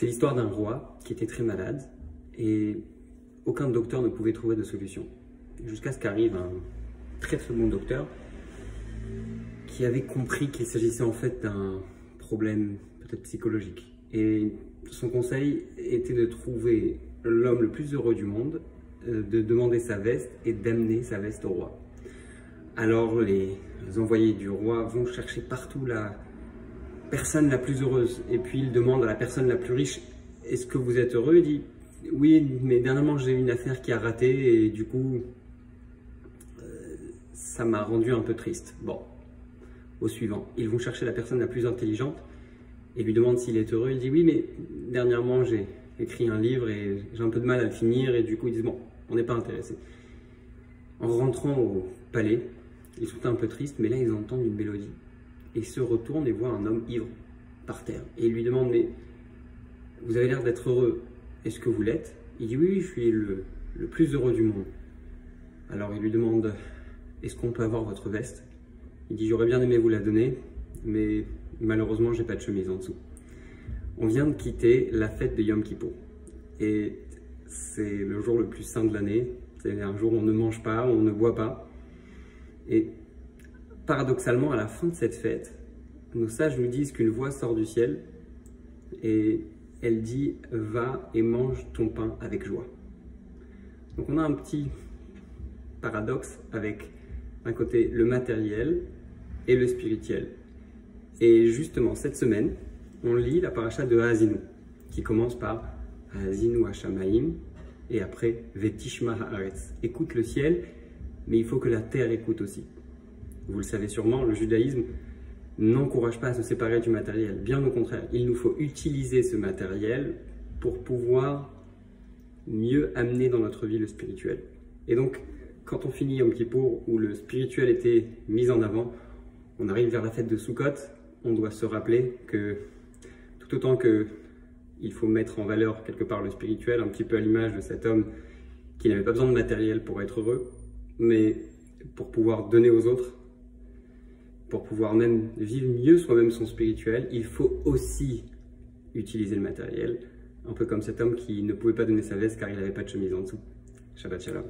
C'est l'histoire d'un roi qui était très malade et aucun docteur ne pouvait trouver de solution. Jusqu'à ce qu'arrive un très bon docteur qui avait compris qu'il s'agissait en fait d'un problème peut-être psychologique. Et son conseil était de trouver l'homme le plus heureux du monde, de demander sa veste et d'amener sa veste au roi. Alors les envoyés du roi vont chercher partout la personne la plus heureuse. Et puis ils demandent à la personne la plus riche, est-ce que vous êtes heureux? Il dit, oui, mais dernièrement j'ai eu une affaire qui a raté et du coup, ça m'a rendu un peu triste. Bon, au suivant, ils vont chercher la personne la plus intelligente et lui demandent s'il est heureux. Il dit, oui, mais dernièrement j'ai écrit un livre et j'ai un peu de mal à le finir et du coup ils disent, bon, on n'est pas intéressé. En rentrant au palais, ils sont un peu tristes, mais là ils entendent une mélodie et se retournent et voient un homme ivre par terre. Et ils lui demandent, mais vous avez l'air d'être heureux, est-ce que vous l'êtes? Il dit, oui, je suis le plus heureux du monde. Alors il lui demande, est-ce qu'on peut avoir votre veste? Il dit, j'aurais bien aimé vous la donner, mais malheureusement j'ai pas de chemise en dessous. On vient de quitter la fête de Yom Kippour et c'est le jour le plus saint de l'année. C'est un jour où on ne mange pas, on ne boit pas. Et paradoxalement, à la fin de cette fête, nos sages nous disent qu'une voix sort du ciel et elle dit « Va et mange ton pain avec joie ». Donc on a un petit paradoxe avec d'un côté le matériel et le spirituel. Et justement, cette semaine, on lit la paracha de Haazinu, qui commence par Haazinu Hashamaim et après Vetishma Haaretz. Écoute le ciel, mais il faut que la terre écoute aussi. Vous le savez sûrement, le judaïsme n'encourage pas à se séparer du matériel. Bien au contraire, il nous faut utiliser ce matériel pour pouvoir mieux amener dans notre vie le spirituel. Et donc, quand on finit Yom Kippour, où le spirituel était mis en avant, on arrive vers la fête de Sukkot, on doit se rappeler que tout autant que il faut mettre en valeur quelque part le spirituel, un petit peu à l'image de cet homme qui n'avait pas besoin de matériel pour être heureux, mais pour pouvoir donner aux autres, pour pouvoir même vivre mieux soi-même son spirituel, il faut aussi utiliser le matériel, un peu comme cet homme qui ne pouvait pas donner sa veste car il n'avait pas de chemise en dessous. Shabbat Shalom.